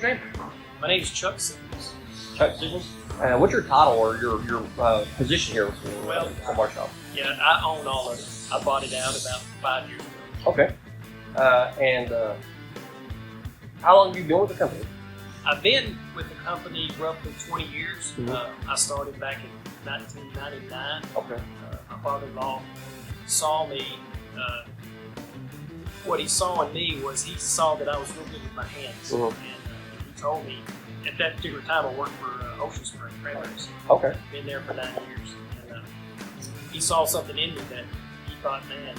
your name? My name is Chuck Simmons. Chuck Simmons. What's your title or your position here for the bar shop? Yeah, I own all of it. I bought it out about 5 years ago. Okay. And how long have you been with the company? I've been with the company roughly 20 years. Mm-hmm. I started back in 1999. Okay. My father-in-law saw me. What he saw in me was he saw that I was real good with my hands. Mm-hmm. And he told me at that particular time I worked for Ocean Spring Cranberries. Okay. Been there for 9 years. And he saw something in me that he thought, man,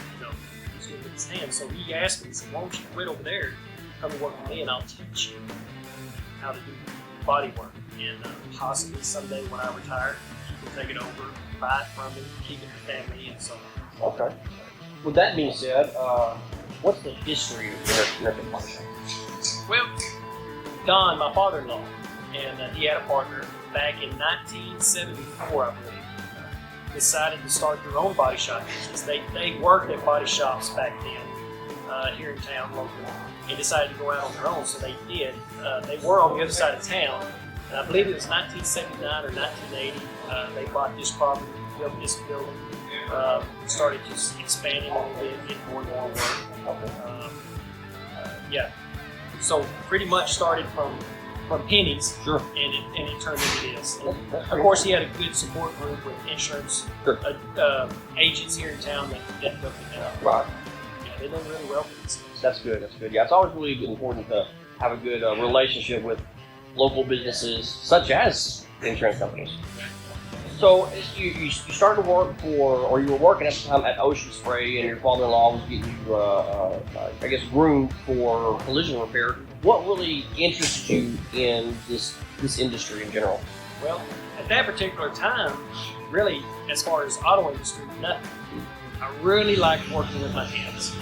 he's good with his hands. So he asked me, he said, why don't you quit over there, come and work with me, and I'll teach you how to do body work. And possibly someday when I retire, you can take it over, buy it from me, keep it in the family, and so on. Okay. With that being said, what's the history of Interstate Body Shop? Well, Don, my father-in-law, and he had a partner back in 1974, I believe, decided to start their own body shop business. They worked at body shops back then here in town locally, and decided to go out on their own, so they did. They were on the other side of town, and I believe it was 1979 or 1980. They bought this property, built this building, started just expanding a little bit, getting more and more work. Yeah, so pretty much started from pennies, Sure. and it turned into this. And of course, he had a good support group with insurance agents here in town that helped him out. Right. Yeah, they done really well for themselves. That's good. That's good. Yeah, it's always really important to have a good relationship with local businesses, such as insurance companies. So you started to work or you were working at the time at Ocean Spray, and your father-in-law was getting you, I guess, groomed for collision repair. What really interested you in this industry in general? Well, at that particular time, really, as far as auto industry, nothing. I really liked working with my hands.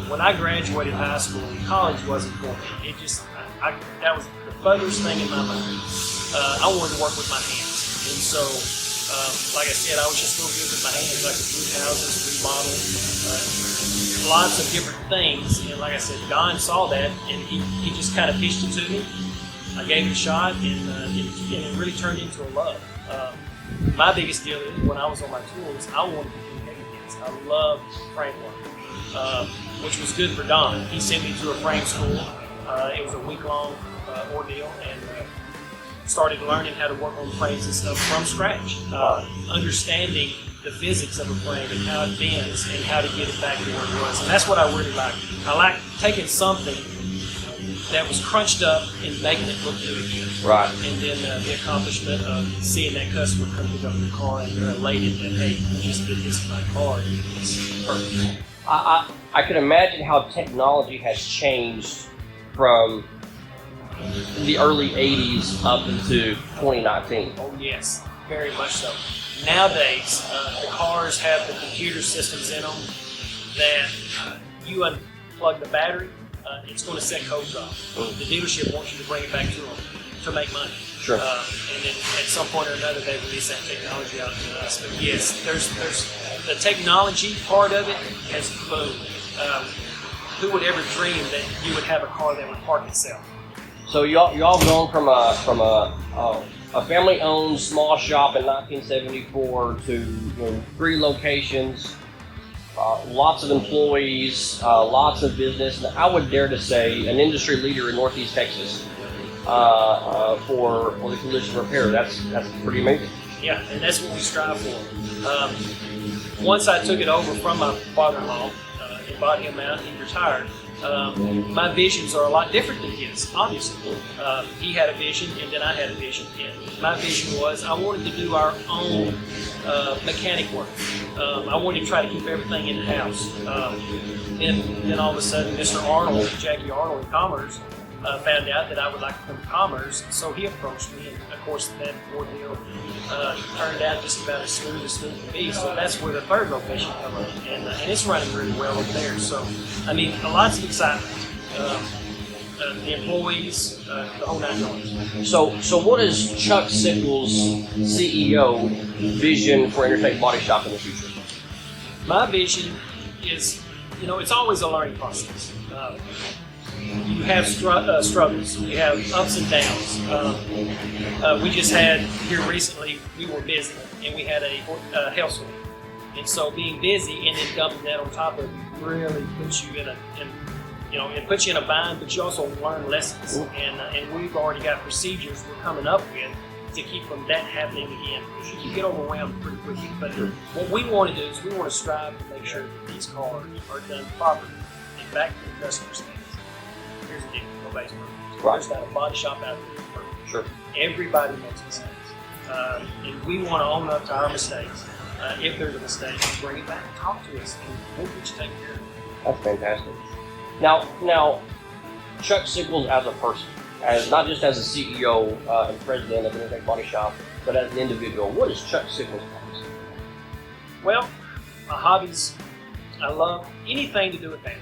When I graduated high school, college wasn't for me. It just, that was the furthest thing in my mind. I wanted to work with my hands. And so, like I said, I was just real good with my hands. I could do houses, remodel, lots of different things. And like I said, Don saw that, and he just kind of pitched it to me. I gave it a shot, and it really turned into a love. My biggest deal is when I was on my tools, I wanted to do heavy things. I loved frame work, which was good for Don. He sent me to a frame school. It was a week-long ordeal, and started learning how to work on frames and stuff from scratch, understanding the physics of a frame and how it bends and how to get it back to where it was. And that's what I really like. I like taking something that was crunched up and making it look good again. Right. And then the accomplishment of seeing that customer come pick up your car and they're elated that, hey, you just did this in my car and it's perfect. I can imagine how technology has changed from the early 80s up into 2019. Oh yes, very much so. Nowadays, the cars have the computer systems in them that you unplug the battery, it's going to set codes off. The dealership wants you to bring it back to them to make money. Sure. And then at some point or another, they release that technology out to us. But yes, there's the technology part of it has boomed. Who would ever dream that you would have a car that would park itself? So y'all gone from a family-owned small shop in 1974 to 3 locations, lots of employees, lots of business, and I would dare to say an industry leader in Northeast Texas for the collision repair. That's pretty amazing. Yeah, and that's what we strive for. Once I took it over from my father-in-law and bought him out, he retired. My visions are a lot different than his, obviously. He had a vision, and then I had a vision. And my vision was I wanted to do our own mechanic work. I wanted to try to keep everything in-house. Then all of a sudden, Mr. Arnold, Jackie Arnold in Commerce, found out that I would like to come to Commerce, so he approached me, and of course that ordeal turned out just about as smooth as smooth can be. So that's where the 3rd location come up, and it's running really well over there. So I mean, lots of excitement. The employees, the whole 9 yards. So what is Chuck Sickles, CEO, vision for Interstate Body Shop in the future? My vision is, it's always a learning process. you have struggles, you have ups and downs. We just had here recently, we were busy and we had a health swing. And so being busy and then dumping that on top of you really puts you it puts you in a bind, but you also learn lessons. And we've already got procedures we're coming up with to keep from that happening again. Because you get overwhelmed pretty quickly. But what we want to do is we want to strive to make sure that these cars are done properly and back to the customer's hands. Here's the deal, nobody's perfect. Right. There's not a body shop out there that's perfect. Sure. Everybody makes mistakes. And we want to own up to our mistakes. If there's a mistake, bring it back, talk to us, and we'll get you taken care of. That's fantastic. Now, Chuck Sickles as a person, as not just as a CEO and president of Interstate Body Shop, but as an individual, what is Chuck Sickles' hobbies? Well, my hobbies, I love anything to do with family.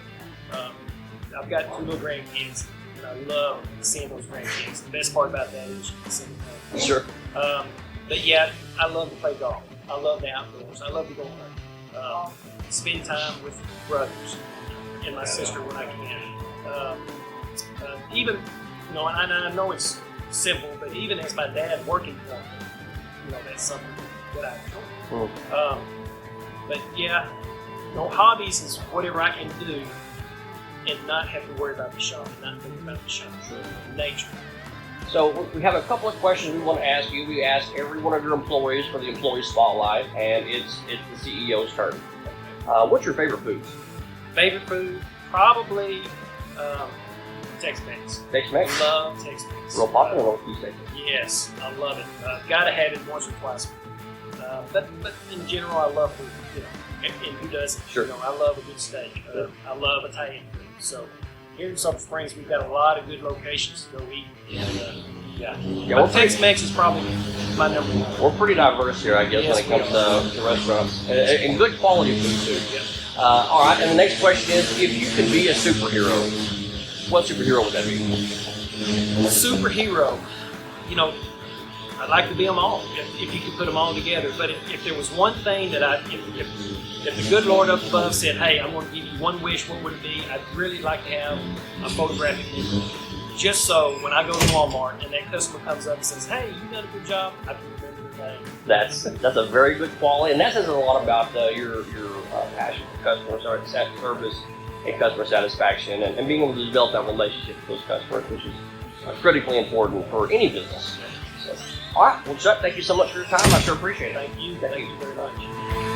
I've got 2 little grandkids, and I love seeing those grandkids. The best part about that is you can see them. Sure. But yeah, I love to play golf. I love the outdoors. I love to go hunting. Spend time with brothers and my sister when I can. Even, and I know it's simple, but even as my dad working for me, that's something that I enjoy. But yeah, hobbies is whatever I can do and not have to worry about the shop, and not think about the shop. Nature. So we have a couple of questions we want to ask you. We ask every one of your employees for the employee spotlight, and it's the CEO's turn. What's your favorite food? Favorite food? Probably Tex-Mex. Tex-Mex? Love Tex-Mex. Real popular on Tuesday. Yes, I love it. Gotta have it once or twice. But in general, I love food. And who doesn't? Sure. I love a good steak. I love Italian food. So here in Sulphur Springs, we've got a lot of good locations to go eat. And, well, Tex-Mex is probably my number one. We're pretty diverse here, I guess, when it comes to restaurants. And good quality food, too. Yeah. All right, and the next question is, if you could be a superhero, what superhero would that be? Superhero. I'd like to be them all, if you could put them all together. But if there was one thing that if the good Lord up above said, hey, I'm going to give you one wish, what would it be? I'd really like to have a photographic memory. Just so when I go to Walmart and that customer comes up and says, hey, you done a good job, I can remember their name. That's a very good quality, and that says a lot about your passion for customer service and customer satisfaction, and being able to develop that relationship with those customers, which is critically important for any business. So, all right, well, Chuck, thank you so much for your time. I sure appreciate it. Thank you very much.